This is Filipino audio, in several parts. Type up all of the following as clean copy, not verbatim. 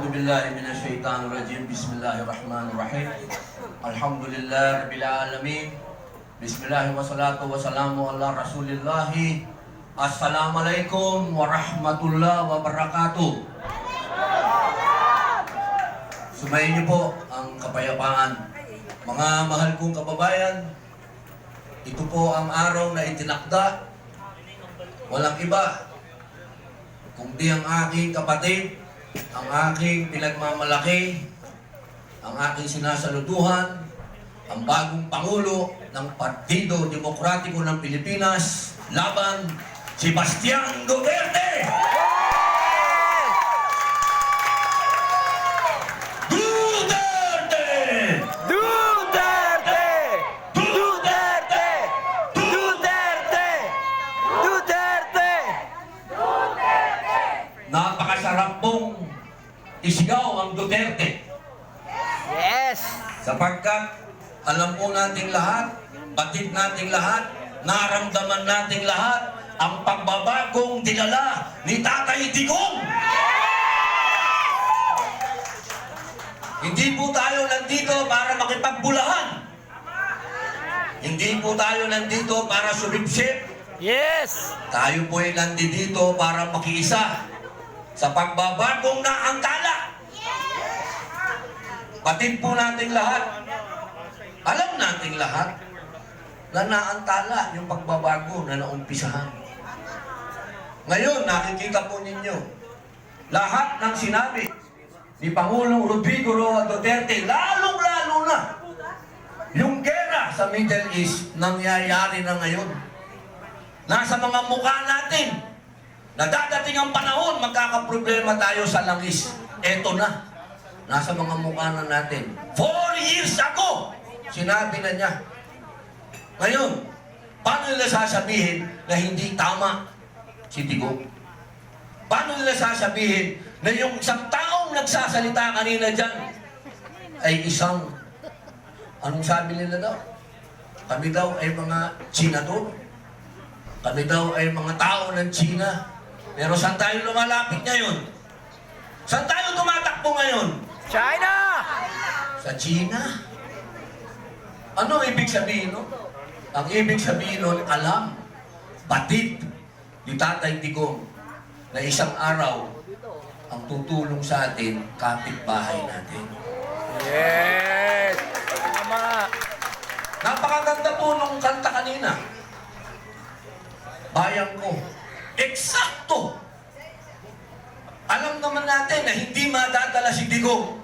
A'udzu billahi minasyaitonir rajim. Bismillahirrahmanirrahim. Alhamdulillah rabbil alamin. Bismillah wassalatu wassalamu ala Rasulillah. Assalamualaikum warahmatullahi wabarakatuh. Sumayin niyo po ang kapayapaan. Mga mahal kong kababayan, ito po ang araw na itinakda. Walang iba kundi ang aking kapatid, ang aking pinagmamalaki, ang aking sinasaluduhan, ang bagong Pangulo ng Partido Demokratiko ng Pilipinas, laban Sebastian Duterte! Duterte! Duterte! Duterte! Duterte! Duterte! Napakasarap pong isigaw ang Duterte. Yes! Sapagkat alam po nating lahat, batid nating lahat, naramdaman nating lahat ang pagbabagong dinala ni Tatay Digong. Hindi po tayo nandito para makipagbulahan. Hindi po tayo nandito para sumipsip. Yes! Tayo po ay nandito para makiisa sa pagbabagong naangkala. Batid po nating lahat. Alam nating lahat na naantala yung pagbabago na naumpisahan. Ngayon, nakikita po ninyo, lahat ng sinabi ni Pangulong Rodrigo Roa Duterte, lalong-lalo na yung gera sa Middle East, nangyayari na ngayon. Nasa mga mukha natin, na dadating ang panahon, magkakaproblema tayo sa langis. Eto na, nasa mga mukha na natin. 4 years ago, sinabi na niya. Ngayon, paano nila sasabihin na hindi tama si Digong? Paano nila sasabihin na yung isang taong nagsasalita kanina dyan ay isang, anong sabi nila daw? Kami daw ay mga Chinato. Kami daw ay mga tao ng China. Pero saan tayo lumalapit ngayon? Saan tayo tumatakbo ngayon? China! Sa China. Ano ibig sabihin, no? Ang ibig sabihin nun, alam, batid ni Tatay Digong na isang araw ang tutulong sa atin, kapitbahay natin. Yes! Tama! Napakaganda po nung kanta kanina. Bayan ko. Eksakto! Alam naman natin na hindi madadala si Digong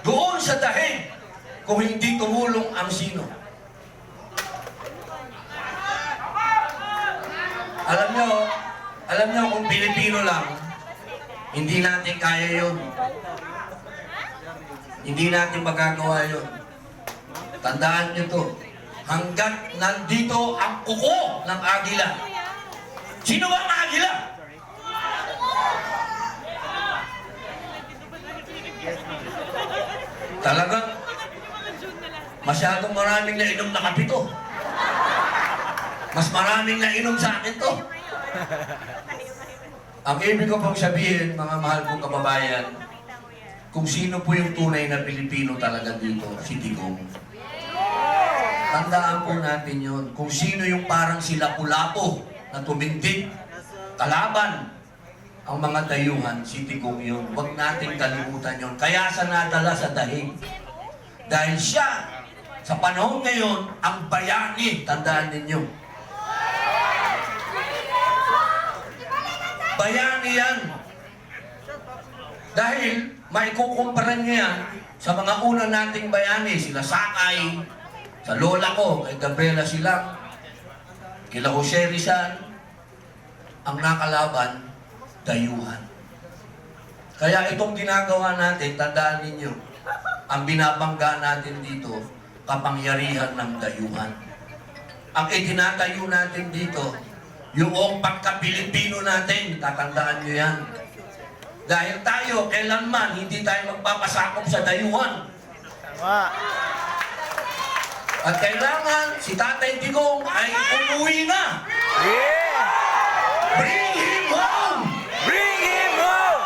doon sa dahig kung hindi tumulong ang sino. Alam nyo kung Pilipino lang, hindi natin kaya yun. Hindi natin magagawa yun. Tandaan nyo to, hanggat nandito ang kuko ng agila. Sino ba ang agila? Talagang masyadong maraming nainom na kapito. Mas maraming nainom sa akin to. Ang ibig ko pong sabihin, mga mahal kong kababayan, kung sino po yung tunay na Pilipino talaga dito, si Digong. Tandaan po natin yun. Kung sino yung parang si Lapu-Lapu na tumindig, kalaban ang mga dayuhan, si Digong yun. Huwag nating kalimutan yun. Kaya sa nadala sa dahig. Dahil siya, sa panahon ngayon, ang bayani, tandaan ninyo. Bayani yan. Dahil maikukumpara niya yan sa mga una nating bayani, sila Sakay, sa lola ko, kay Gabriela Silang, kila Jose Rizal, ang nakalaban, dayuhan. Kaya itong ginagawa natin, tandaan ninyo, ang binabangga natin dito, kapangyarihan ng dayuhan. Ang itinatayo natin dito, yung pagka-Pilipino natin, tatandaan nyo yan. Dahil tayo, kailanman, hindi tayo magpapasakop sa dayuhan. Tama! At kailangan si Tatay Digong ay umuwi na. Yeah! Bring him home! Bring him home!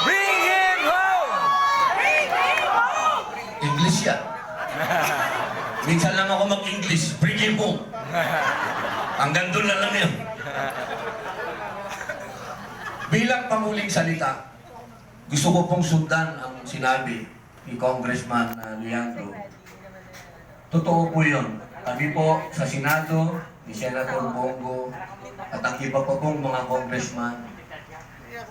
Bring him home! bilang panguling salita, gusto ko pong sundan ang sinabi ni Congressman Leandro. Totoo po yun. Kami po sa Senado, ni Senator Bongo, at ang iba pa pong mga congressman,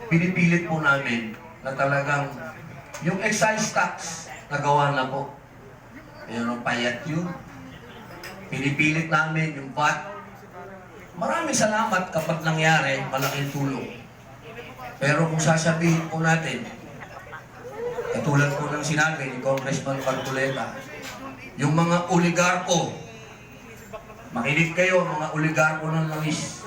pinipilit po namin na talagang yung excise tax nagawa na po. Yung payat yun. Pinipilit namin yung VAT. Maraming salamat kapag nangyari, malaking tulong. Pero kung sasabihin po natin, katulad po ng sinabi ni Congressman Marcoleta, yung mga oligarko, makinig kayo, mga oligarko ng langis,